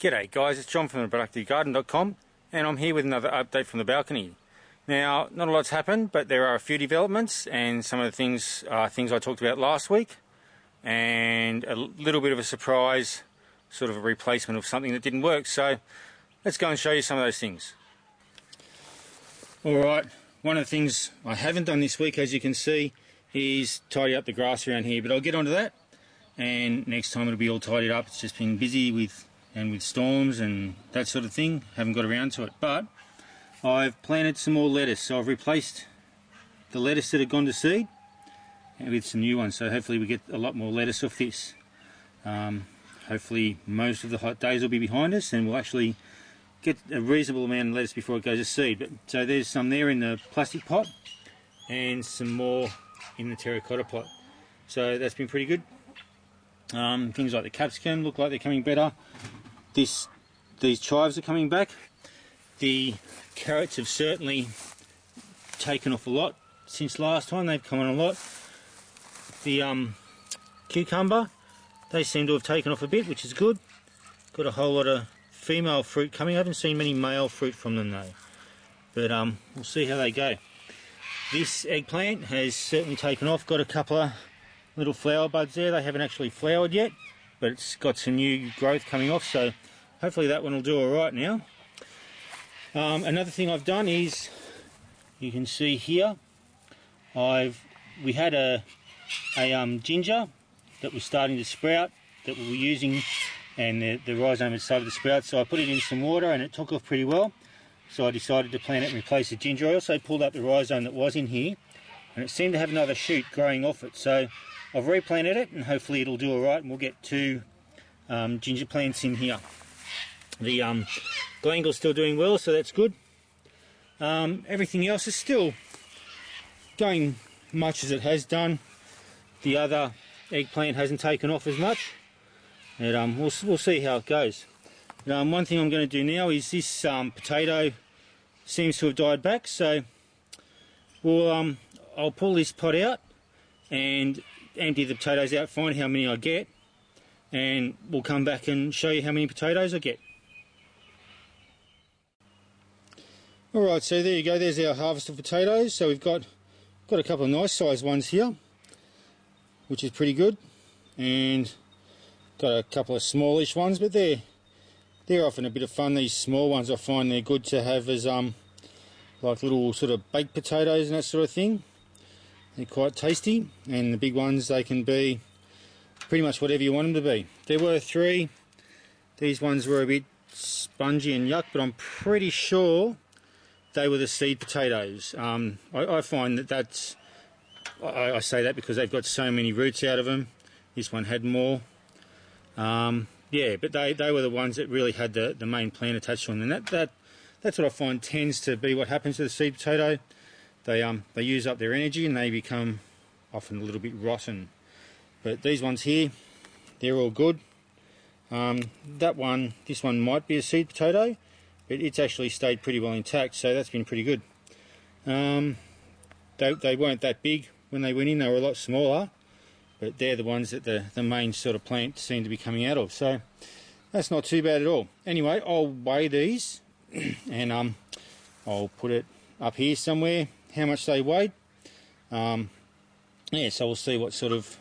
G'day guys, it's John from theproductivegarden.com and I'm here with another update from the balcony. Now, not a lot's happened, but there are a few developments, and some of the things are things I talked about last week, and a little bit of a surprise, sort of a replacement of something that didn't work. So let's go and show you some of those things. Alright, one of the things I haven't done this week, as you can see, is tidy up the grass around here, but I'll get onto that, and next time it'll be all tidied up. It's just been busy with storms and that sort of thing, haven't got around to it. But I've planted some more lettuce, so I've replaced the lettuce that had gone to seed with some new ones, so hopefully we get a lot more lettuce off this. Hopefully most of the hot days will be behind us and we'll actually get a reasonable amount of lettuce before it goes to seed. But so there's some there in the plastic pot and some more in the terracotta pot, so that's been pretty good. Things like the capsicum look like they're coming better. These chives are coming back. The carrots have certainly taken off a lot since last time. They've come on a lot. The cucumber, they seem to have taken off a bit, which is good. Got a whole lot of female fruit coming. I haven't seen many male fruit from them though, but we'll see how they go. This eggplant has certainly taken off. Got a couple of little flower buds there. They haven't actually flowered yet, but it's got some new growth coming off, so hopefully that one will do alright now. Another thing I've done is, you can see here, we had a ginger that was starting to sprout that we were using, and the rhizome had started to sprout, so I put it in some water and it took off pretty well, so I decided to plant it and replace the ginger. I also pulled up the rhizome that was in here and it seemed to have another shoot growing off it, so I've replanted it and hopefully it'll do alright, and we'll get two ginger plants in here. The glangle's still doing well, so that's good. Everything else is still going much as it has done. The other eggplant hasn't taken off as much, and we'll see how it goes. One thing I'm going to do now is this potato seems to have died back, so I'll pull this pot out and empty the potatoes out, find how many I get, and we'll come back and show you how many potatoes I get. Alright, so there you go, there's our harvest of potatoes. So we've got a couple of nice sized ones here, which is pretty good, and got a couple of smallish ones, but they're often a bit of fun. These small ones, I find they're good to have as like little sort of baked potatoes and that sort of thing. They're quite tasty, and the big ones, they can be pretty much whatever you want them to be. There were three. These ones were a bit spongy and yuck, but I'm pretty sure they were the seed potatoes. I find that's, I say that because they've got so many roots out of them. This one had more. Yeah, but they were the ones that really had the main plant attached to them, and that's what I find tends to be what happens to the seed potato. They use up their energy and they become often a little bit rotten. But these ones here, they're all good. This one might be a seed potato, but it's actually stayed pretty well intact, so that's been pretty good. They weren't that big when they went in, they were a lot smaller, but they're the ones that the main sort of plant seem to be coming out of, so that's not too bad at all. Anyway, I'll weigh these and I'll put it up here somewhere, how much they weighed. Yeah, so we'll see what sort of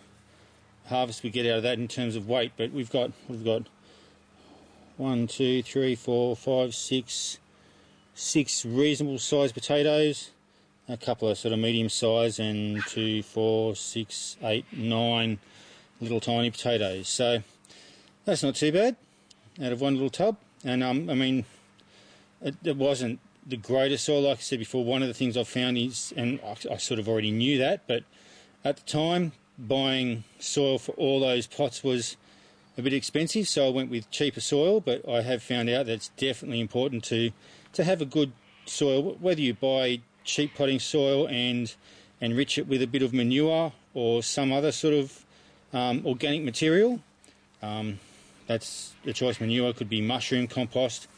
harvest we get out of that in terms of weight. But we've got 1, 2, 3, 4, 5, 6 reasonable sized potatoes, a couple of sort of medium size, and 2, 4, 6, 8, 9 little tiny potatoes. So that's not too bad out of one little tub. And I mean, it wasn't the greatest soil, like I said before. One of the things I've found is, and I sort of already knew that, but at the time buying soil for all those pots was a bit expensive, so I went with cheaper soil. But I have found out that it's definitely important to have a good soil, whether you buy cheap potting soil and enrich it with a bit of manure or some other sort of organic material. That's the choice. Manure could be mushroom compost,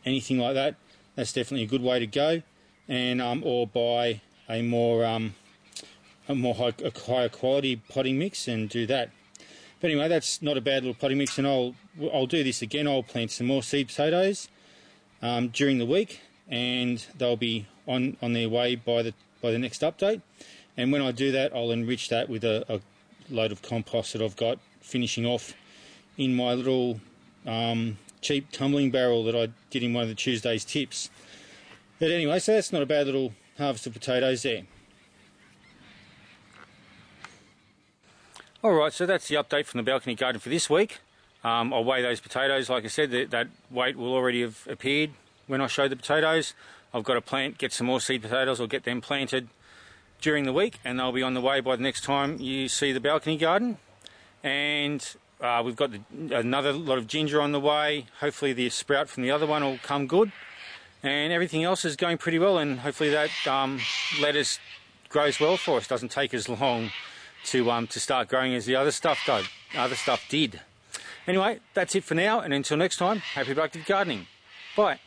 anything like that. That's definitely a good way to go. And or buy a higher quality potting mix and do that. But anyway, that's not a bad little potting mix, and I'll do this again. I'll plant some more seed potatoes during the week, and they'll be on their way by the next update. And when I do that, I'll enrich that with a load of compost that I've got finishing off in my little cheap tumbling barrel that I did in one of the Tuesday's tips. But anyway, so that's not a bad little harvest of potatoes there. Alright, so that's the update from the balcony garden for this week. I'll weigh those potatoes. Like I said, that weight will already have appeared when I show the potatoes. I've got to get some more seed potatoes. I'll get them planted during the week, and they'll be on the way by the next time you see the balcony garden. And we've got another lot of ginger on the way. Hopefully the sprout from the other one will come good, and everything else is going pretty well, and hopefully that lettuce grows well for us. Doesn't take as long to start growing as the other stuff did. Anyway, that's it for now, and until next time, happy productive gardening. Bye.